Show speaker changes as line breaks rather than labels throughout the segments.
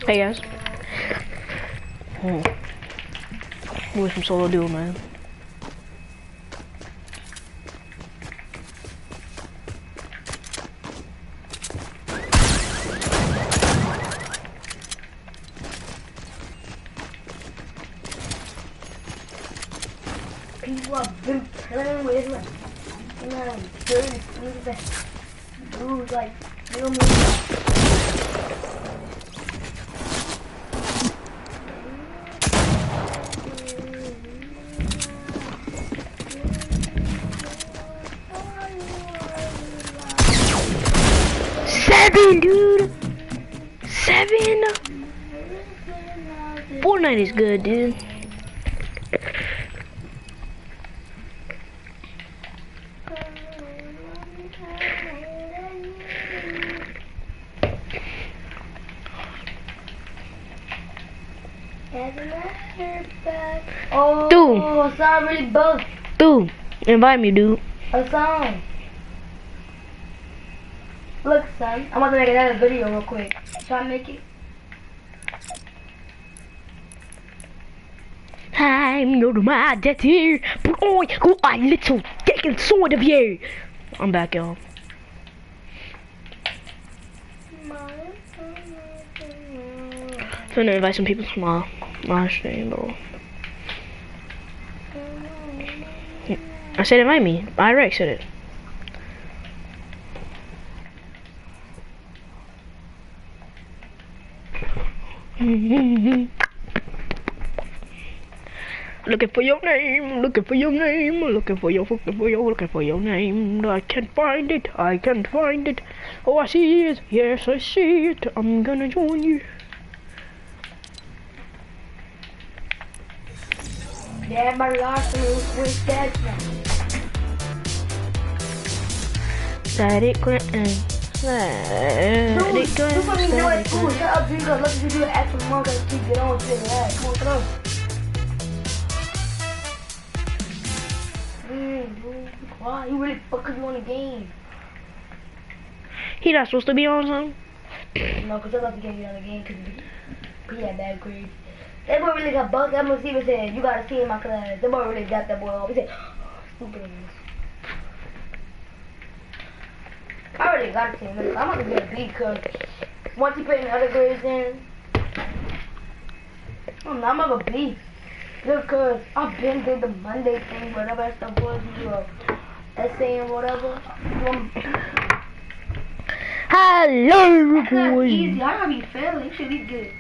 Hey guys. Doing some solo duo, man.
People have been playing with like, man, dirty dudes like, you know what?
7, dude. 7. Fortnite is good, dude.
Oh,
Dude.
It's not really bugged.
Dude, invite me, dude.
A song. Look, son, I'm about to make another video real quick. Try to make it.
I'm not my daddy, but I got a little dick inside of you. I'm back, y'all. Finna invite some people to my stream, bro. I said invite me. iReks said it. Looking for your name, looking for your name, looking for your name. I can't find it, I can't find it. Oh, I see it, yes, I see it. I'm gonna join you.
Yeah, my last name was dead now.
Let it grind, let it grind.
Dude, you fucking know it's cool. Shut up, dude. Look, if you do an extra month, I keep get on to it. Yeah, come on, throw. Dude, why? You really fucking you on the game.
He not supposed to be on something?
No, because I love to get you on the game because he had bad grades. That boy really got bugged. That boy even said, you gotta see in my class. That boy really got that boy off. He said, stupid ass. I already got a team. I'm about to get a B because once you put in other grades in, I'm a B. Because I've been did the Monday thing, whatever that stuff was, you do a essay and whatever.
Hello,
That's not
boys.
easy. I gotta be failing. You should be good.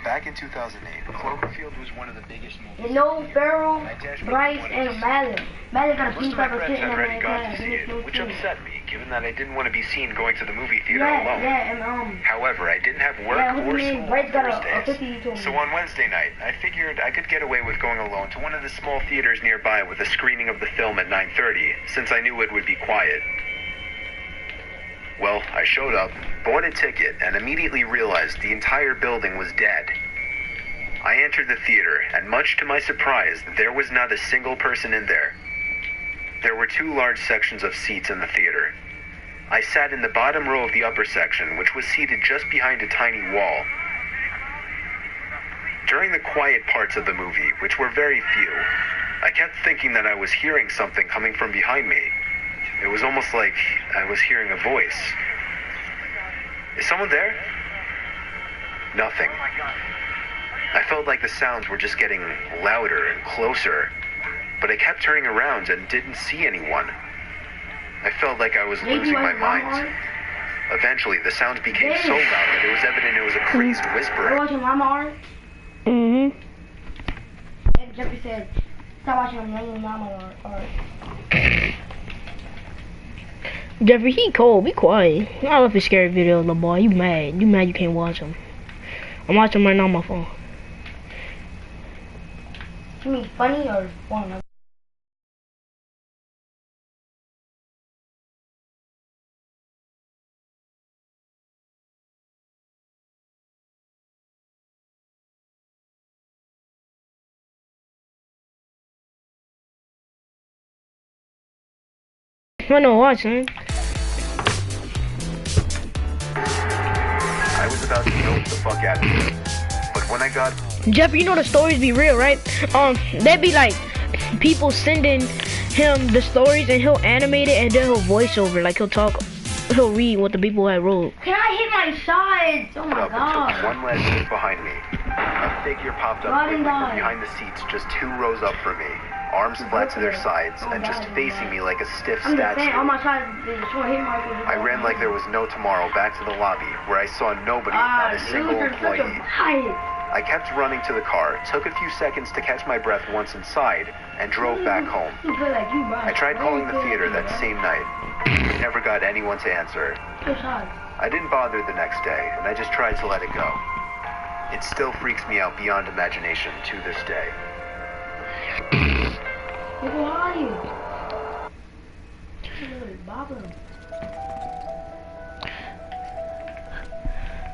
Back in 2008, Cloverfield was one of the biggest movies.
You know, Farrell, Bryce, and Malin. Malin got a
Most
piece
of my
of
friends
shit in
had already
that
gone
class.
to see it, which upset me, given that I didn't want to be seen going to the movie theater alone.
Yeah, and
However, I didn't have work or school
Bryce
on
got a
Thursdays.
50 to
So on Wednesday night, I figured I could get away with going alone to one of the small theaters nearby with a screening of the film at 9:30, since I knew it would be quiet. Well, I showed up, bought a ticket, and immediately realized the entire building was dead. I entered the theater, and much to my surprise, there was not a single person in there. There were 2 large sections of seats in the theater. I sat in the bottom row of the upper section, which was seated just behind a tiny wall. During the quiet parts of the movie, which were very few, I kept thinking that I was hearing something coming from behind me. It was almost like I was hearing a voice. Is someone there? Nothing. I felt like the sounds were just getting louder and closer, but I kept turning around and didn't see anyone. I felt like I was losing my mind. Eventually, the sounds became so loud that it was evident it was a crazed
You
whisper.
watching Mama Art?
Mm-hmm.
And Jeffrey said, stop watching Mama Art.
Jeffrey, he cold. Be quiet. I love his scary videos, little boy. You mad. You mad you can't watch them. I'm watching them right now on my phone.
You mean funny or one?
I know watching.
I was about to nope the fuck out of here. But when I got...
Jeff, you know the stories be real, right? They be like people sending him the stories and he'll animate it and then he'll voice over, like he'll read what the people had wrote.
Can I hit my sides? Oh my god.
And took one last look behind me. A figure popped up quickly from behind the seats, just 2 rows up from me, arms flat to their sides, and just facing me like a stiff statue. I ran like there was no tomorrow back to the lobby, where I saw nobody, not a single employee. I kept running to the car, took a few seconds to catch my breath once inside, and drove back home. I tried calling the theater that same night. Never got anyone to answer. I didn't bother the next day, and I just tried to let it go. It still freaks me out beyond imagination to this day.
Who are you?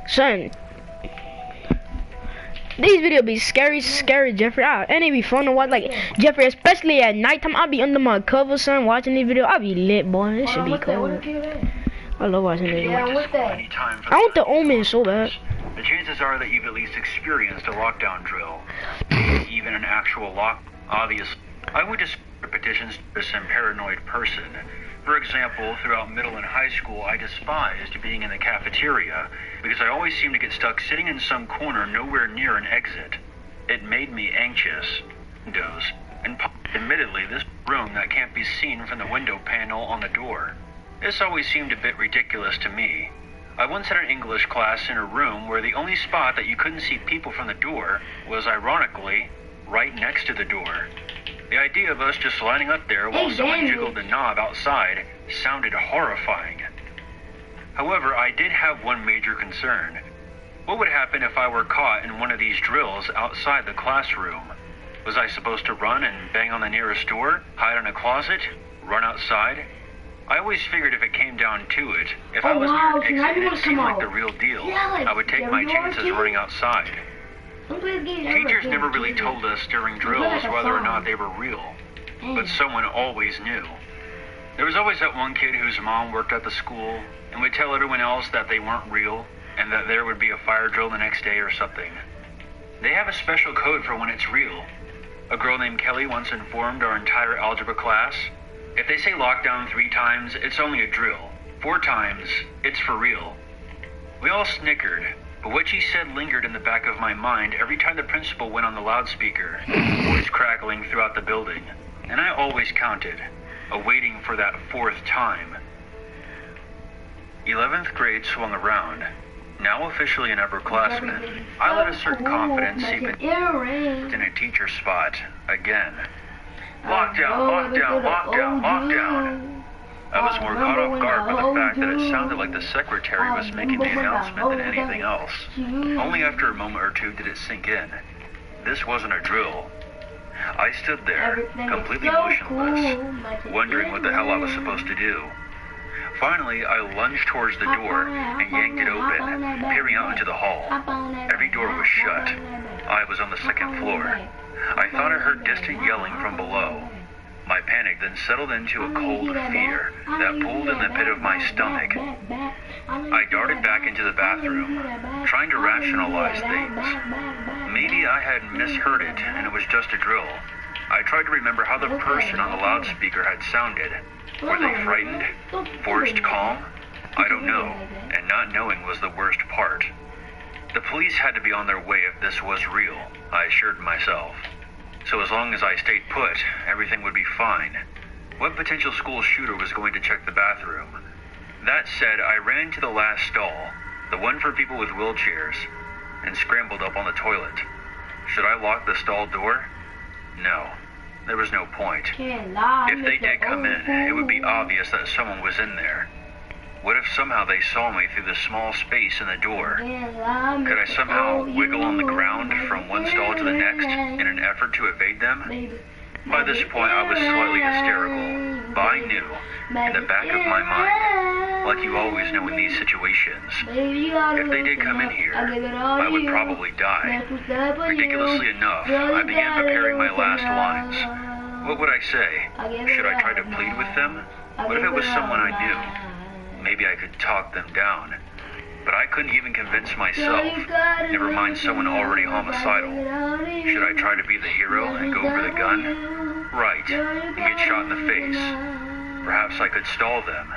Son, these videos be scary, Jeffrey. And it be fun to watch, like, Jeffrey, especially at nighttime. I'll be under my cover, son, watching these videos. I'll be lit, boy. This should be cool. I love watching this.
Yeah, what's that?
I want the Omen so bad.
The chances are that you've at least experienced a lockdown drill, maybe even an actual lock. Obviously, I would describe petitions as some paranoid person. For example, throughout middle and high school, I despised being in the cafeteria because I always seemed to get stuck sitting in some corner nowhere near an exit. It made me anxious. Windows, and admittedly, this room that can't be seen from the window panel on the door. This always seemed a bit ridiculous to me. I once had an English class in a room where the only spot that you couldn't see people from the door was, ironically, right next to the door. The idea of us just lining up there while someone jiggled the knob outside sounded horrifying. However, I did have one major concern. What would happen if I were caught in one of these drills outside the classroom? Was I supposed to run and bang on the nearest door, hide in a closet, run outside? I always figured if it came down to it, if I was near an exit and it seemed like the real deal, I would take my chances running outside. Teachers never really told us during drills whether or not they were real, but someone always knew. There was always that one kid whose mom worked at the school and would tell everyone else that they weren't real and that there would be a fire drill the next day or something. They have a special code for when it's real. A girl named Kelly once informed our entire algebra class, if they say lockdown 3 times, it's only a drill. 4 times, it's for real. We all snickered, but what she said lingered in the back of my mind every time the principal went on the loudspeaker, voice crackling throughout the building. And I always counted, awaiting for that 4th time. 11th grade swung around. Now officially an upperclassman, I let a certain confidence seep in a teacher spot again. Lockdown, lockdown, lockdown, lockdown. I was more caught off guard by the fact that it sounded like the secretary was making the announcement than anything else. Only after a moment or two did it sink in. This wasn't a drill. I stood there, completely motionless, wondering what the hell I was supposed to do. Finally, I lunged towards the door and yanked it open, peering out into the hall. Every door was shut. I was on the 2nd floor. I thought I heard distant yelling from below. My panic then settled into a cold fear that pulled in the pit of my stomach. I darted back into the bathroom, trying to rationalize things. Maybe I had misheard it and it was just a drill. I tried to remember how the person on the loudspeaker had sounded. Were they frightened? Forced calm? I don't know, and not knowing was the worst part. The police had to be on their way if this was real, I assured myself. So as long as I stayed put, everything would be fine. What potential school shooter was going to check the bathroom? That said, I ran to the last stall, the one for people with wheelchairs, and scrambled up on the toilet. Should I lock the stall door? No. There was no point. If they did come in, it would be obvious that someone was in there. What if somehow they saw me through the small space in the door? Could I somehow wiggle on the ground from one stall to the next in an effort to evade them? By this point, I was slightly hysterical, but I knew, in the back of my mind, like you always know in these situations, if they did come in here, I would probably die. Ridiculously enough, I began preparing my last lines. What would I say? Should I try to plead with them? What if it was someone I knew? Maybe I could talk them down. But I couldn't even convince myself, never mind someone already homicidal. Should I try to be the hero and go for the gun? Right, and get shot in the face. Perhaps I could stall them.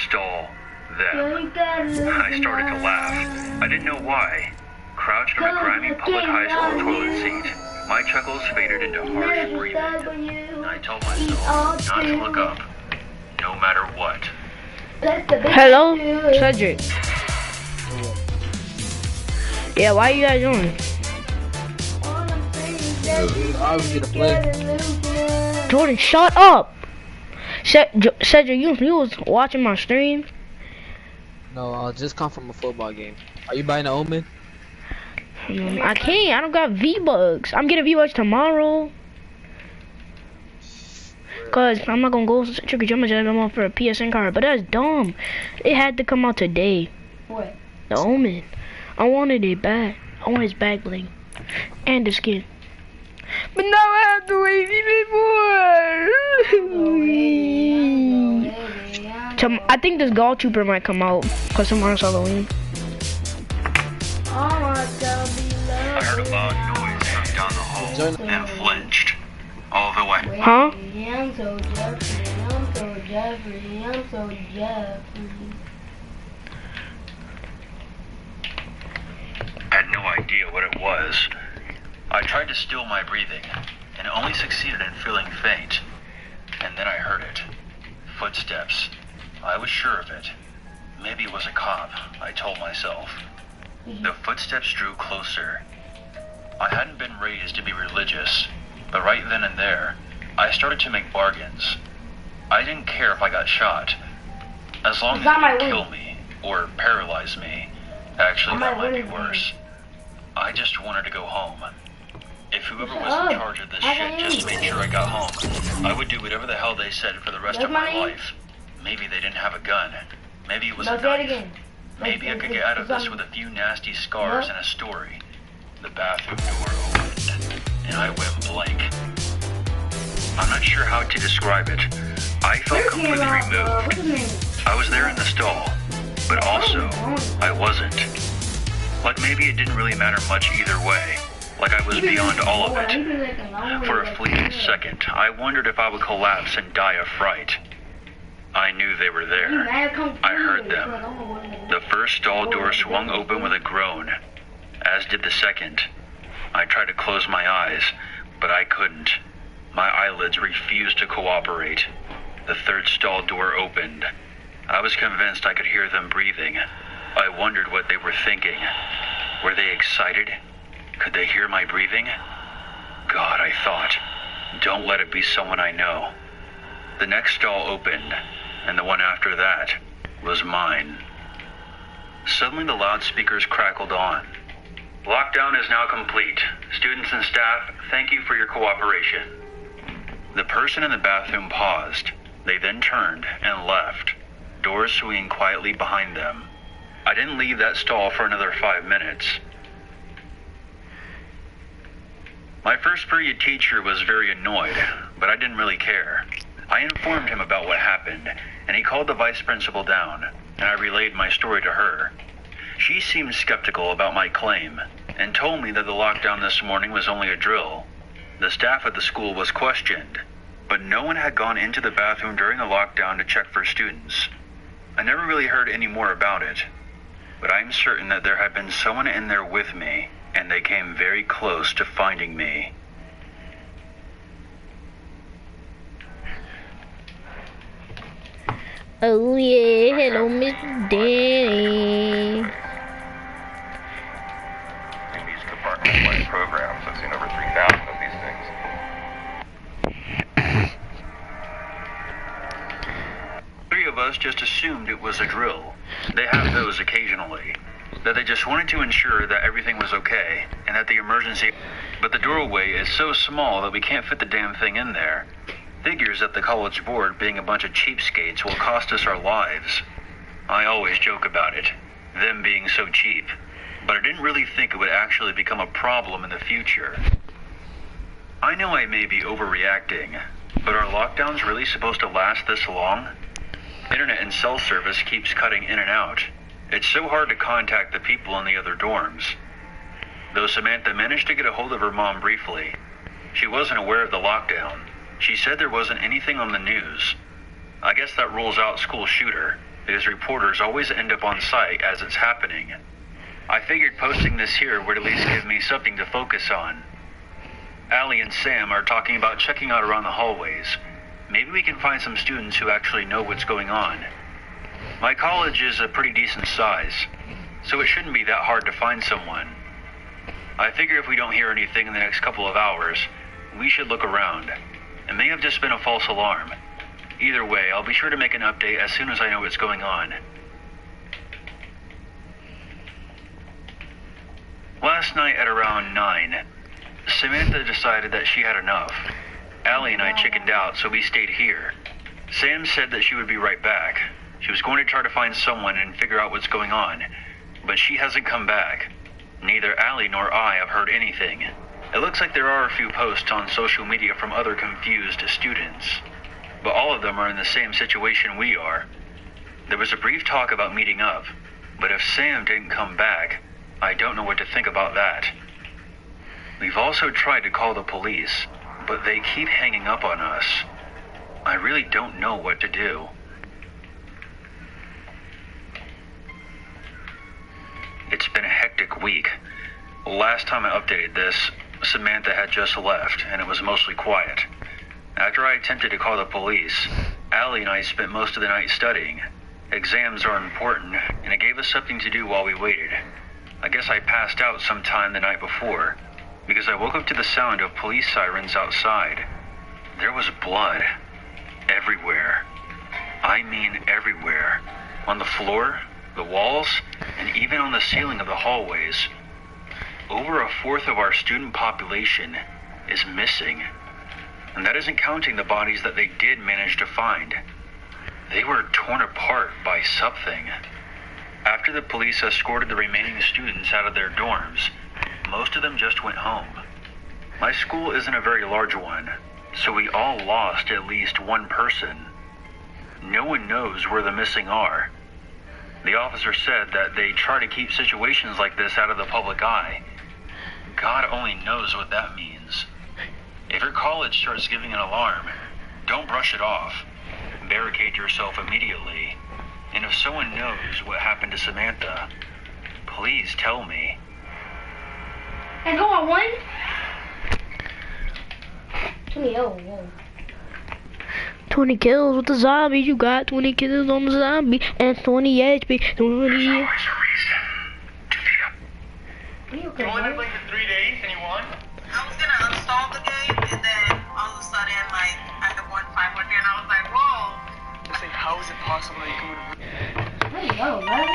Stall them. I started to laugh. I didn't know why. Crouched on a grimy public high school toilet seat, my chuckles faded into harsh breathing. I told myself not to look up, no matter what.
Hello, Cedric. Yeah, why are you guys doing?
I was gonna play.
Jordan, shut up. Cedric, you was watching my stream?
No, I'll just come from a football game. Are you buying an Omen?
I can't. I don't got V-Bucks. I'm getting V-Bucks tomorrow. Cause I'm not gonna go trick or treat. I'm gonna for a PSN card. But that's dumb. It had to come out today.
What?
The Omen. I wanted it back. I want his back bling and the skin. But now I have to wait even more. I think this Gall Trooper might come out cause tomorrow's Halloween.
I heard a loud noise from down the hall and flinched. Although I...
Huh?
I'm so Jeffrey, I'm so Jeffrey, I'm so Jeffrey.
I had no idea what it was. I tried to still my breathing, and only succeeded in feeling faint. And then I heard it. Footsteps. I was sure of it. Maybe it was a cop, I told myself. The footsteps drew closer. I hadn't been raised to be religious, but right then and there, I started to make bargains. I didn't care if I got shot, as long as it didn't kill me or paralyze me. Actually, that might be worse. I just wanted to go home. If whoever was in charge of this shit just made sure I got home, I would do whatever the hell they said for the rest of my life. Maybe they didn't have a gun. Maybe it was a knife. Maybe I could get out of this with a few nasty scars and a story. The bathroom door opened, and I went blank. I'm not sure how to describe it. I felt completely removed. I was there in the stall, but also, I wasn't. Like maybe it didn't really matter much either way. Like I was beyond all of it. For a fleeting second, I wondered if I would collapse and die of fright. I knew they were there. I heard them. The first stall door swung open with a groan, as did the second. I tried to close my eyes, but I couldn't. My eyelids refused to cooperate. The third stall door opened. I was convinced I could hear them breathing. I wondered what they were thinking. Were they excited? Could they hear my breathing? God, I thought, don't let it be someone I know. The next stall opened, and the one after that was mine. Suddenly the loudspeakers crackled on. Lockdown is now complete. Students and staff, thank you for your cooperation. The person in the bathroom paused. They then turned and left, doors swinging quietly behind them. I didn't leave that stall for another 5 minutes. My first period teacher was very annoyed, but I didn't really care. I informed him about what happened, and he called the vice principal down, and I relayed my story to her. She seemed skeptical about my claim, and told me that the lockdown this morning was only a drill. The staff at the school was questioned, but no one had gone into the bathroom during the lockdown to check for students. I never really heard any more about it, but I'm certain that there had been someone in there with me, and they came very close to finding me.
Oh yeah, hello Mr. Danny.
In these department-wide programs, I've seen over 3,000 of these things.
Three of us just assumed it was a drill. They have those occasionally. That they just wanted to ensure that everything was okay, and that the emergency... But the doorway is so small that we can't fit the damn thing in there. Figures that the college board, being a bunch of cheapskates, will cost us our lives. I always joke about it, them being so cheap, but I didn't really think it would actually become a problem in the future. I know I may be overreacting, but are lockdowns really supposed to last this long? Internet and cell service keeps cutting in and out. It's so hard to contact the people in the other dorms. Though Samantha managed to get a hold of her mom briefly, she wasn't aware of the lockdown. She said there wasn't anything on the news. I guess that rules out school shooter, because reporters always end up on site as it's happening. I figured posting this here would at least give me something to focus on. Allie and Sam are talking about checking out around the hallways. Maybe we can find some students who actually know what's going on. My college is a pretty decent size, so it shouldn't be that hard to find someone. I figure if we don't hear anything in the next couple of hours, we should look around. It may have just been a false alarm. Either way, I'll be sure to make an update as soon as I know what's going on. Last night at around 9, Samantha decided that she had enough. Allie and I chickened out, so we stayed here. Sam said that she would be right back. She was going to try to find someone and figure out what's going on, but she hasn't come back. Neither Allie nor I have heard anything. It looks like there are a few posts on social media from other confused students, but all of them are in the same situation we are. There was a brief talk about meeting up, but if Sam didn't come back, I don't know what to think about that. We've also tried to call the police, but they keep hanging up on us. I really don't know what to do. It's been a hectic week. Last time I updated this, Samantha had just left, and it was mostly quiet. After I attempted to call the police, Allie and I spent most of the night studying. Exams are important, and it gave us something to do while we waited. I guess I passed out sometime the night before, because I woke up to the sound of police sirens outside. There was blood. Everywhere. I mean everywhere. On the floor, the walls, and even on the ceiling of the hallways. Over a fourth of our student population is missing. And that isn't counting the bodies that they did manage to find. They were torn apart by something. After the police escorted the remaining students out of their dorms, most of them just went home. My school isn't a very large one, so we all lost at least one person. No one knows where the missing are. The officer said that they try to keep situations like this out of the public eye. God only knows what that means. If your college starts giving an alarm, don't brush it off. Barricade yourself immediately. And if someone knows what happened to Samantha, please tell me.
And go on one. 20, oh, whoa.
20 kills with the zombie, you got 20 kills on the zombie, and 20 HP, 20...
There's always a reason to be up.
Are you okay,
You only
buddy?
played for 3 days and you won?
I was gonna uninstall the game, and then all of a sudden, like, I had won 500, and I was like, whoa.
I was like, how is it possible that you can win?
There you go, man.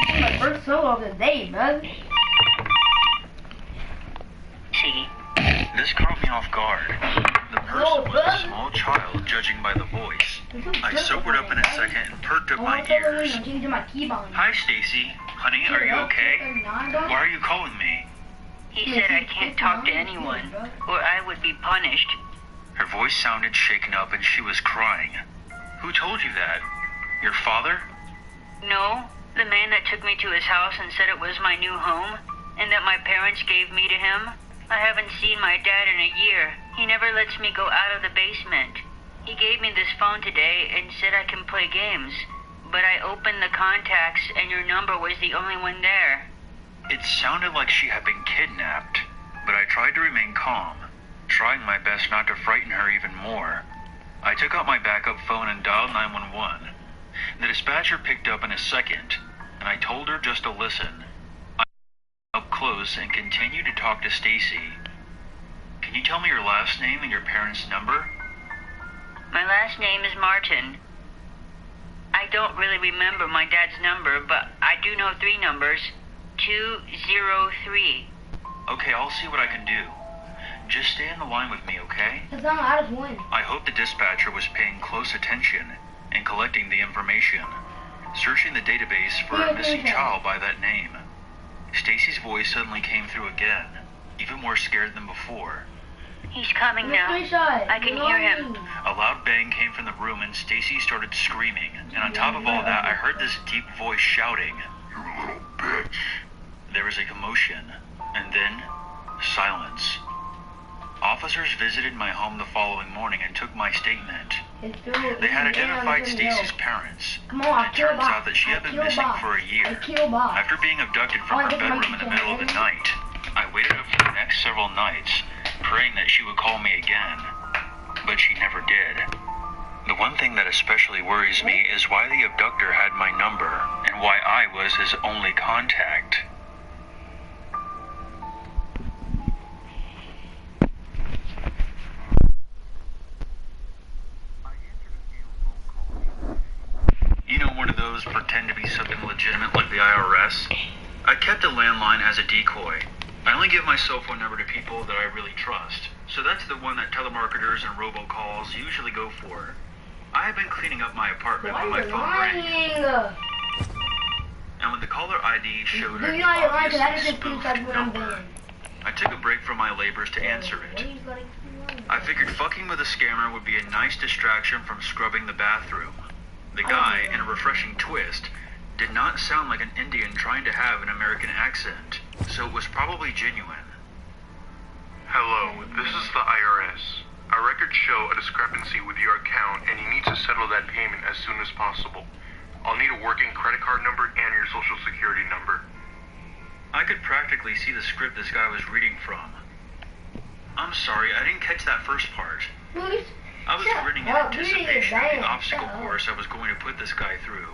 This is my first solo of the day, man.
This caught me off guard. The person was a small child, judging by the voice. I sobered up in a second and perked up my ears.
I'm changing my keybind.
Hi, Stacy. Honey, are you okay? Why are you calling me?
He said I can't talk to anyone, or I would be punished.
Her voice sounded shaken up and she was crying. Who told you that? Your father?
No, the man that took me to his house and said it was my new home, and that my parents gave me to him. I haven't seen my dad in a year. He never lets me go out of the basement. He gave me this phone today and said I can play games, but I opened the contacts and your number was the only one there.
It sounded like she had been kidnapped, but I tried to remain calm, trying my best not to frighten her even more. I took out my backup phone and dialed 911. The dispatcher picked up in a second, and I told her just to listen. I up close and continued to talk to Stacy. Can you tell me your last name and your parents' number?
My last name is Martin. I don't really remember my dad's number, but I do know 3 numbers. 203.
Okay, I'll see what I can do. Just stay on the line with me, okay?
Cause I just won.
I hope the dispatcher was paying close attention and collecting the information, searching the database for a missing child by that name. Stacy's voice suddenly came through again, even more scared than before.
He's coming now. I can hear him.
A loud bang came from the room and Stacy started screaming, and on top of all that, I heard this deep voice shouting, There was a commotion, and then silence. Officers visited my home the following morning and took my statement. They had identified Stacy's parents. It turns out that she had been missing for a year. After being abducted from her bedroom in the middle of the night, I waited up for the next several nights, praying that she would call me again. But she never did. The one thing that especially worries me is why the abductor had my number, and why I was his only contact. You know, one of those pretend to be something legitimate like the IRS? I kept a landline as a decoy. I only give my cell phone number to people that I really trust. So that's the one that telemarketers and robocalls usually go for. I have been cleaning up my apartment when my phone rang. And when the caller ID showed an obviously spoofed number, I took a break from my labors to answer it. I figured fucking with a scammer would be a nice distraction from scrubbing the bathroom. The guy, in a refreshing twist, did not sound like an Indian trying to have an American accent, so it was probably genuine.
Hello, this is the IRS. Our records show a discrepancy with your account, and you need to settle that payment as soon as possible. I'll need a working credit card number and your social security number.
I could practically see the script this guy was reading from. I'm sorry, I didn't catch that first part. I was grinning in anticipation of the obstacle course I was going to put this guy through.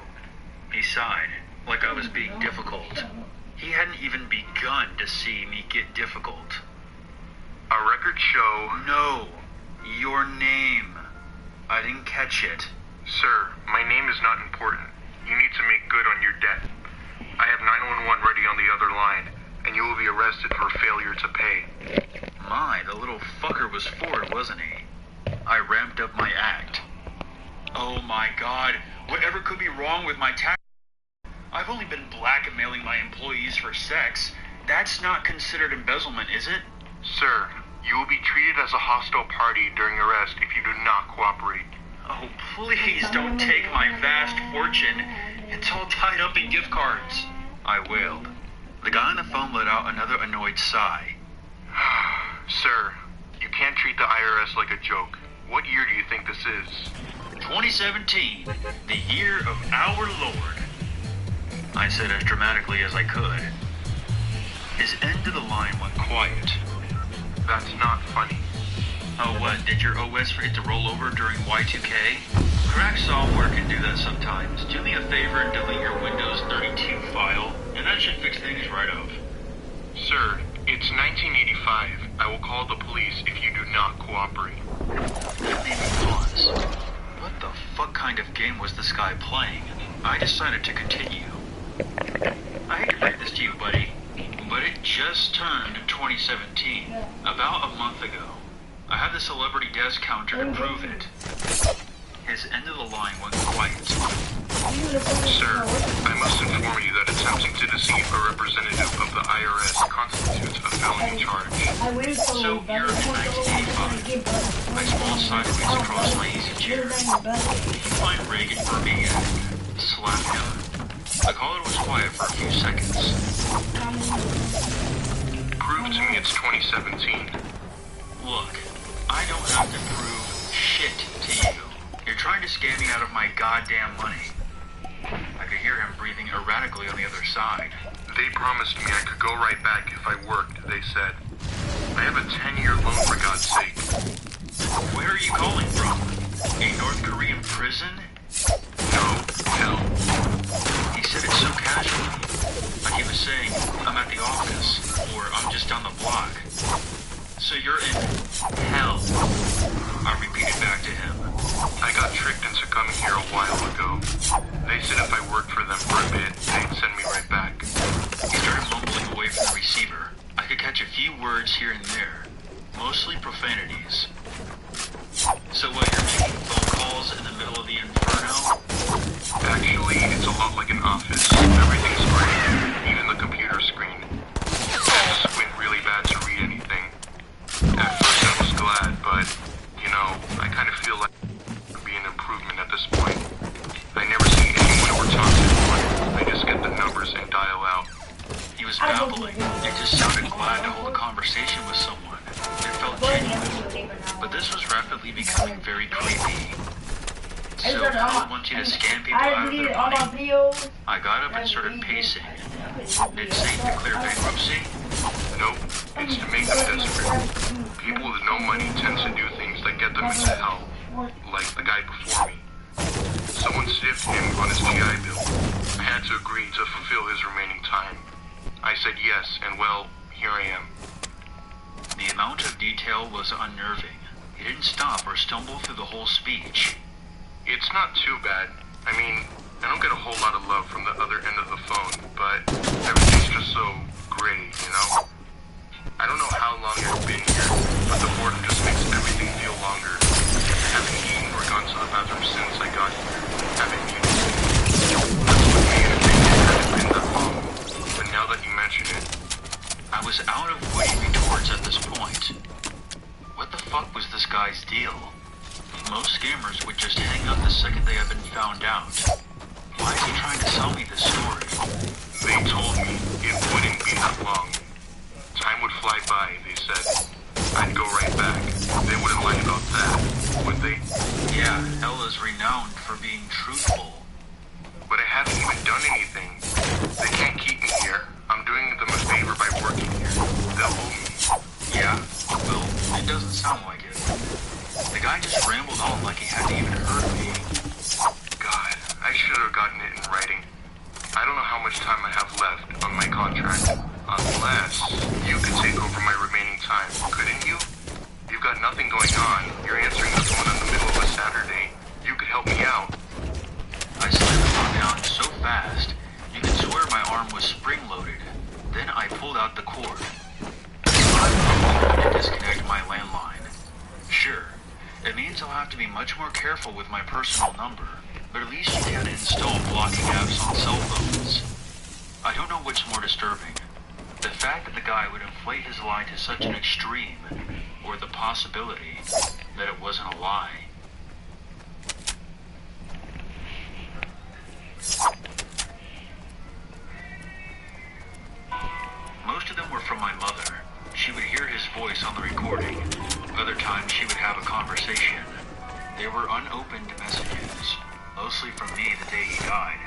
He sighed, like I was being difficult. He hadn't even begun to see me get difficult.
Our records show...
No, your name. I didn't catch it.
Sir, my name is not important. You need to make good on your debt. I have 911 ready on the other line, and you will be arrested for failure to pay.
My, the little fucker was forward, wasn't he? I ramped up my act. Oh my god, whatever could be wrong with my tax? I've only been blackmailing my employees for sex. That's not considered embezzlement, is it?
Sir, you will be treated as a hostile party during arrest if you do not cooperate.
Oh, please don't take my vast fortune. It's all tied up in gift cards. I wailed. The guy on the phone let out another annoyed sigh.
Sir, you can't treat the IRS like a joke. What year do you think this is?
2017, the year of our Lord. I said as dramatically as I could. His end of the line went quiet.
That's not funny.
Oh, what? Did your OS forget to roll over during Y2K? Cracked software can do that sometimes. Do me a favor and delete your Windows 32 file, and that should fix things right up.
Sir, it's 1985. I will call the police if you do not cooperate.
That made me pause. What the fuck kind of game was this guy playing? I decided to continue. I hate to break this to you, buddy, but it just turned 2017, about a month ago. I have the celebrity death counter to prove it. His end of the line went quiet.
Sir, I must inform you that attempting to deceive a representative of the IRS constitutes a felony charge.
So, you're in 1985. I scrolled sideways across my easy chair. Did you find Reagan for me and slap him? The caller was quiet for a few seconds.
Prove to me it's 2017.
Look, I don't have to prove shit to you. You're trying to scam me out of my goddamn money. I could hear him breathing erratically on the other side.
They promised me I could go right back if I worked, they said. I have a 10-year loan, for God's sake.
Where are you calling from? A North Korean prison?
No, hell.
He said it so casually. Like he was saying, I'm at the office, or I'm just down the block. So you're in hell. I repeated back to him.
I got tricked into coming here a while ago. They said if I worked for them for a bit, they'd send me right back.
He started mumbling away from the receiver. I could catch a few words here and there, mostly profanities. So what, you're making phone calls in the middle of the inferno?
Actually, it's a lot like an office. Everything's great, even the computer screen. I had to squint really bad to read anything. At first I was glad, but, you know, I kind of feel like it would be an improvement at this point. I never see anyone or talk to anyone. I just get the numbers and dial out.
It just sounded glad to hold a conversation with someone. It felt genuine. But this was rapidly becoming very creepy. So, Helen wants you to scan people out of their money. I got up and started pacing. Did Saint declare bankruptcy?
Nope, it's to make them desperate. People with no money tend to do things that get them into hell, like the guy before me. Someone stiffed him on his GI Bill. I had to agree to fulfill his remaining time. I said yes, and well, here I am.
The amount of detail was unnerving. He didn't stop or stumble through the whole speech.
It's not too bad. I mean, I don't get a whole lot of love from the other end of the phone, but everything's just so gray, you know? I don't know how long I've been here, but the boredom just makes everything feel longer. I haven't eaten or gone to the bathroom since I got here. Haven't eaten. That's what made it think it hadn't been that long. But now that you mention it,
I was out of witty retorts at this point. What the fuck was this guy's deal? Most scammers would just hang up the second they had been found out. Why is he trying to sell me this story?
they told me it wouldn't be that long. Time would fly by, they said. I'd go right back. They wouldn't lie about that, would they?
Yeah, hell is renowned for being truthful.
But I haven't even done anything. They can't keep me here. I'm doing them a favor by working here. They'll owe me.
Yeah? Well, it doesn't sound like it. The guy just rambled on like he hadn't even heard me.
God, I should have gotten it in writing. I don't know how much time I have left on my contract. Unless you could take over my remaining time, couldn't you? You've got nothing going on. You're answering the phone in the middle of a Saturday. You could help me out.
I slammed the phone down so fast, you could swear my arm was spring-loaded. Then I pulled out the cord. To disconnect my landline. Sure, it means I'll have to be much more careful with my personal number, but at least you can install blocking apps on cell phones. I don't know what's more disturbing. The fact that the guy would inflate his lie to such an extreme, or the possibility that it wasn't a lie. Most of them were from my mother. She would hear his voice on the recording. Other times she would have a conversation. They were unopened messages, mostly from me the day he died.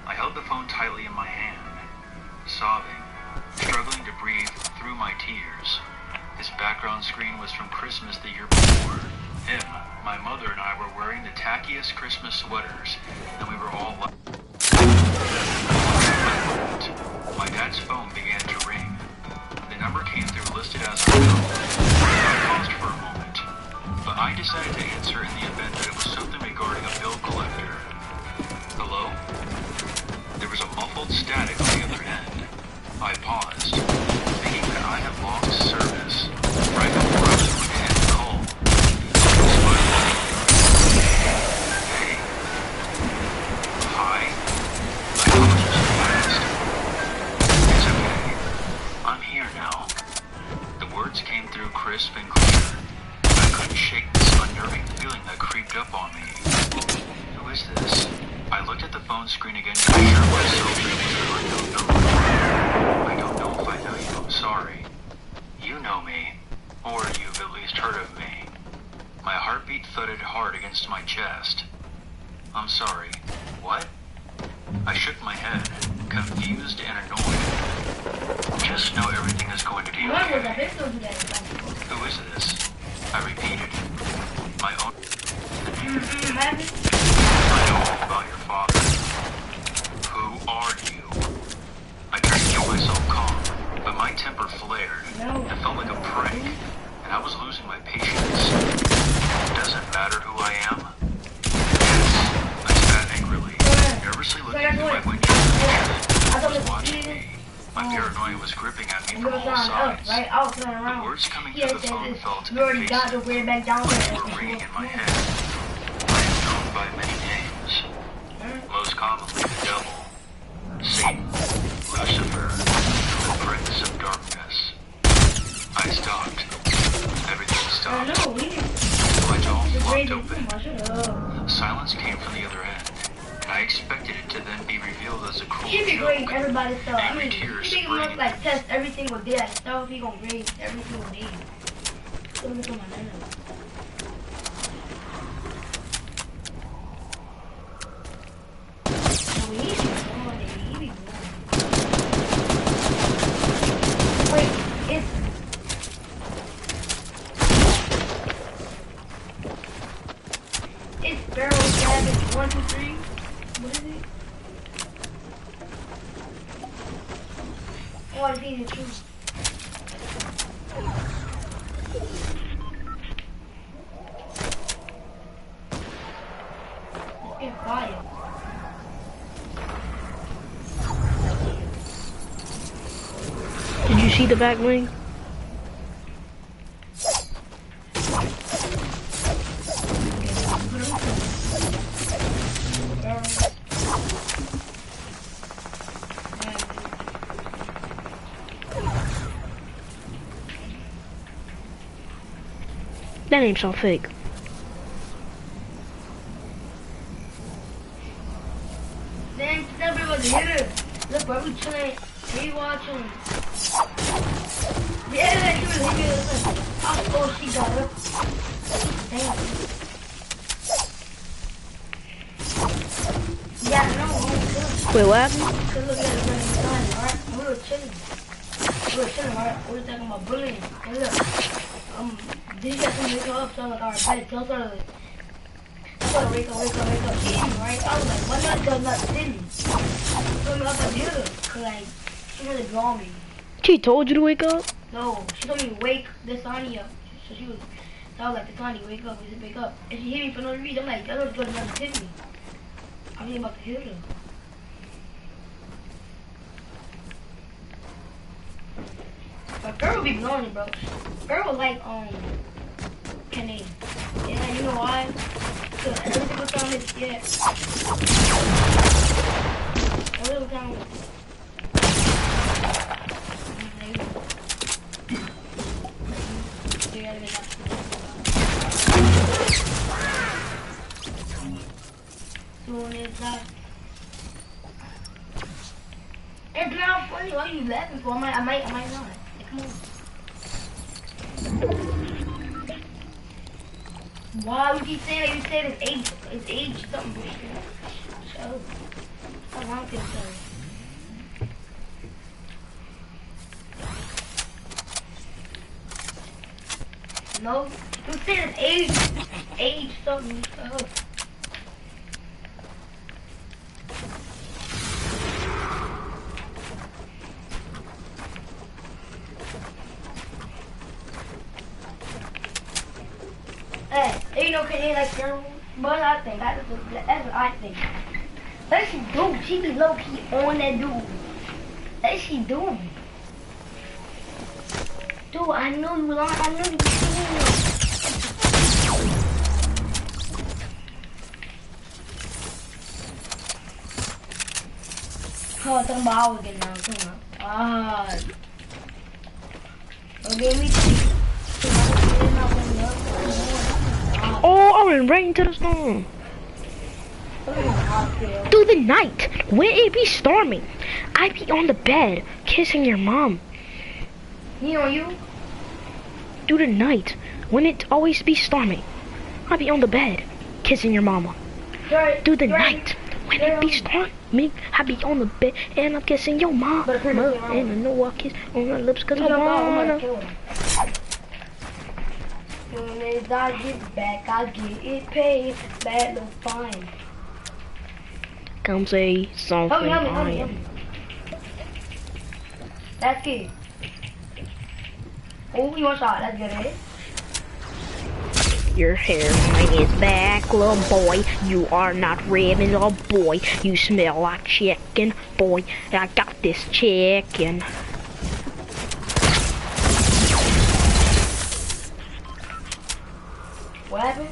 I held the phone tightly in my hand, sobbing, struggling to breathe through my tears. His background screen was from Christmas the year before. Him, my mother, and I were wearing the tackiest Christmas sweaters, and we were all like... My dad's phone began to ring. The number came through listed as unknown. I paused for a moment, but I decided to answer in the event that it was something regarding a bill collector. Hello? There was a muffled static on the other end. I paused, thinking that I had lost service right before I was going to end the call. Hey. Hi. I called you so fast. It's okay. I'm here now. The words came through crisp and clear. I couldn't shake this unnerving feeling that creeped up on me. Who is this? I looked at the phone screen again to assure myself that it was an unknown number. I don't know if I know you, I'm sorry. You know me, or you've at least heard of me. My heartbeat thudded hard against my chest. I'm sorry. What? I shook my head, confused and annoyed. Just know everything is going to be okay. Who is this? I repeated. My own... I know all about your father. Who are you? I tried to keep myself calm, but my temper flared. It felt like a prank, and I was losing my patience. It doesn't matter who I am. Yes, I spat angrily, nervously looking through my window. He was watching me. My paranoia was gripping at me from all sides. The words coming through the phone felt invasive, like they were ringing in my head. I am known by many names, most commonly the devil, Satan, Lucifer, the Prince of Darkness. I stopped. Everything stopped. My jaw flopped open. Silence came from the other end. I expected it to then be revealed as a cruel joke. Angry tears
he must like test every single day. Like stuff he gonna grade every single day. So look at my name. Wait, it's Barrel Savage 1, 2, 3. What is it? Oh, I think it's true. It's getting quiet.
Did you see the back wing? That ain't so fake.
Then everybody was here. Look, bro, we chilling. We watching. Yeah, she was here. Oh, she got her. Damn. Yeah, no.
Wait, what happened?
Cause look at the running sign, alright? We were chilling. Right? We were talking about bullying. And look, did you guys wake up? So I was like, alright, bed. Tell her like, wake up. She hit me, right? I was like, why not does not sit me? So I was like, yeah. Cause like, she really draw me.
She told you to wake up?
No, she told me to wake Desani up. So I was like, Desani, wake up. We said, wake up. And she hit me for no reason. I'm like, that was good enough to hit me. I was about to hit her. But girl be blowing it, bro. Girl was like, Canadian. Yeah, you know why? Cause every single time it's, yeah. Every single time it's not funny. Why are you laughing for? I might not. Come on. Why would you say that? You said it's age something bullshit. So, I want this story. No, you said it's age something. So. Hey, you know, can you like girl? But I think that's what I think. What she do? She be low key on that dude. What she doing? Dude, I know you was on. I know you was doing it. Oh, talking about how we get now. Okay, me too.
Oh, I went right into the storm. Through the night, when it be storming, I be on the bed, kissing your mom.
Me or you?
Through the night, when it always be storming, I be on the bed, kissing your mama. Through the night, when it be storming, I be on the bed, and I'm kissing your mama. And I know I kiss on her lips, cause I wanna.
Soon as I get back, I get it paid. Bad little fine.
Come say something.
Help me. That's it. Oh, you want shot? That's good, eh?
Your hairline is back, little boy. You are not ribbon, little boy. You smell like chicken, boy. I got this chicken.
What happened?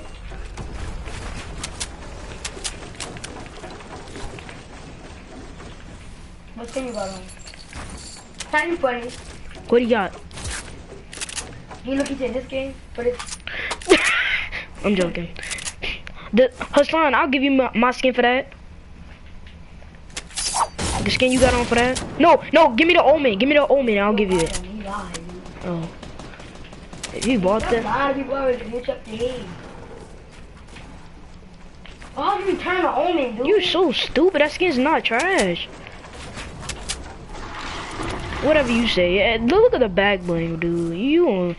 What thing you got on? Kind of funny.
What do you got?
You looking at this game, but it's...
I'm joking. Hassan, I'll give you my skin for that. The skin you got on for that? No, no, give me the omen. Give me the omen. I'll give you it. Oh. If you bought that.
A lot of people already glitch up the head. Why do you turn the omen, dude?
You so stupid. That skin's not trash. Whatever you say. Yeah, look at the back bling, dude. You on.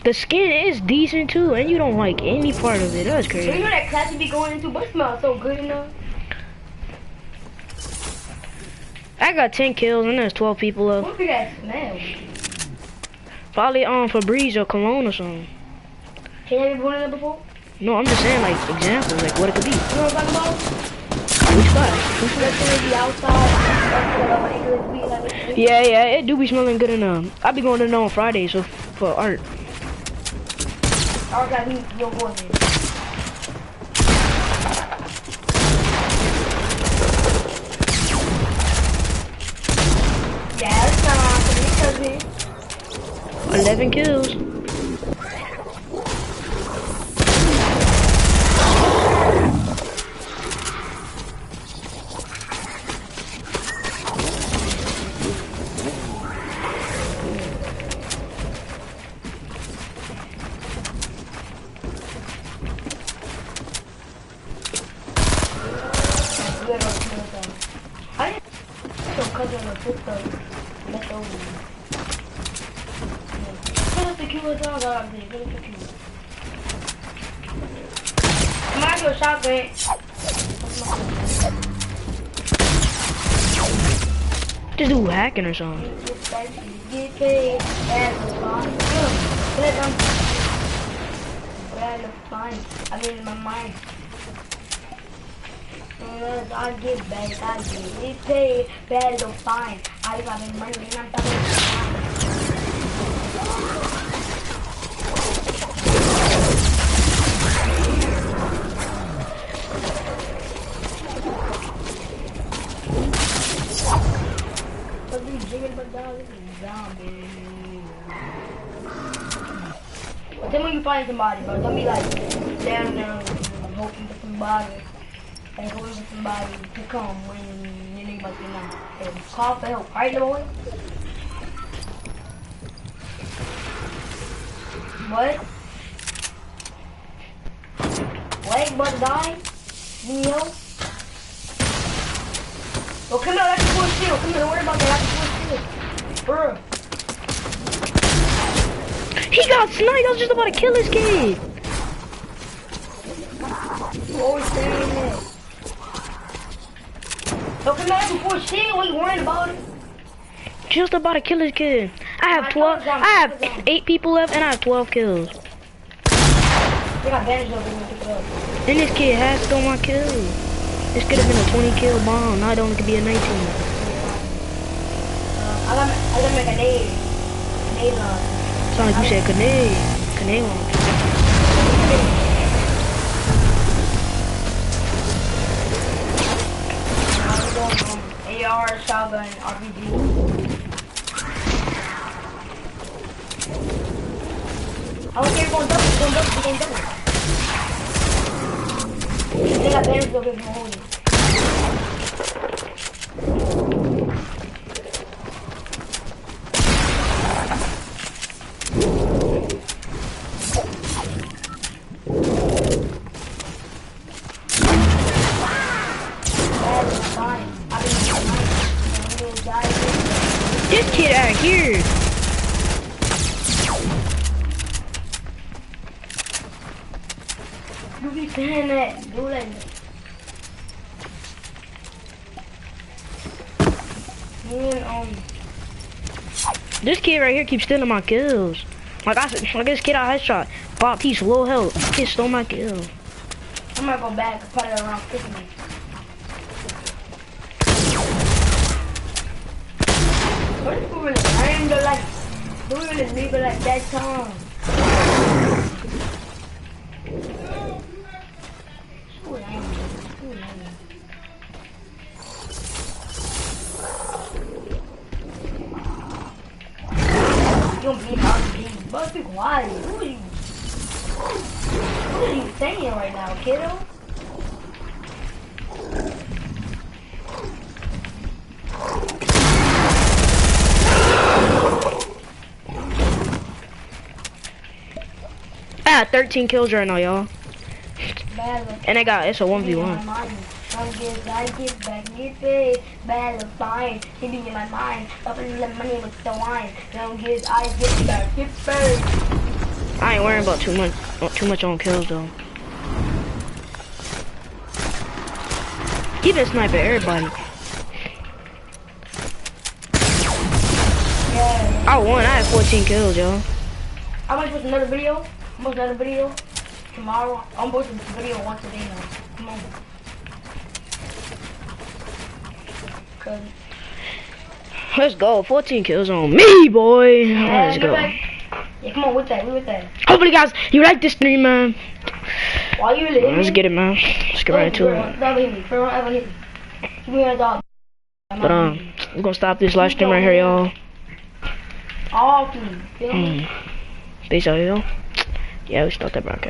The skin is decent too, and you don't like any part of it. That's
So
crazy.
you know that class you be going into, but it smells so good enough.
I got 10 kills and there's 12 people
What
left.
do that smell?
Probably Febreze or cologne or something.
Can you ever been in there before?
No, I'm just saying like examples, like what it could be.
You know what I'm talking about?
Which spot?
Let's say the outside.
Yeah, yeah, it do be smelling good enough. I be going in there on Fridays for art.
Alright, guys, you're going there. Yeah, it's not because
11 kills. This dude hacking or something.
Get paid as a fine. I mean, in my mind. I get back, I get paid, bad or fine. I got the money and I'm talking Tell me you find somebody, bro. Don't be like down there hoping for somebody. And hoping for somebody to come when you need like, you know, call for help, right, boy? What? Leg but die? You need help? Well, come here, that's the full shield. Come here, don't worry about that. That's the full shield. Bruh.
He got sniped. I was just about to kill this kid.
You always saying that. So come out before shield. What you worrying about it?
Just about to kill this kid. I have 12. I have 8 people left, and I have 12 kills.
They got bandage over here to pick it up.
And this kid has stole my kill. This could have been a 20 kill bomb. Now it only could be a 19.
I gotta make a nade. A nade launch.
Sound like you said grenade. Grenade launch.
AR, shotgun, RPG. I don't care if you're going double, you're going double. They got bandage over here from holding.
This kid out here.
You be saying that, do that.
This kid right here keeps stealing my kills. Like this kid I headshot. Bob, he's low health. This kid stole my kill.
I'm gonna go back and put it around 50. What if we really learn to like, do we really leave it like that time? You don't be hard to be, but be quiet. What are you saying right now, kiddo?
got 13 kills right now, y'all.
Bad.
And it's a 1v1.
Some kids I get back in your face, bad of fine, hitting in my mind, up in the money with the wine. Some kids I get back, get face.
I ain't worrying about too much on kills though. He been sniping everybody.
Yeah.
I won. I had 14 kills, yo.
I'm gonna post another video. Tomorrow. I'm posting this video once a day now. Come on. Cause
Let's go. 14 kills on me, boy. Let's go.
Yeah, come on with that.
Hopefully, guys, you like this stream, man.
Why you really?
Let's get it, man. Let's get right into it.
Don't hit me. Don't ever hit me. Give me a dog.
But we're gonna stop this live stream right here, y'all.
Often. Feel me?
Peace out, y'all. Yeah, we start that broadcast.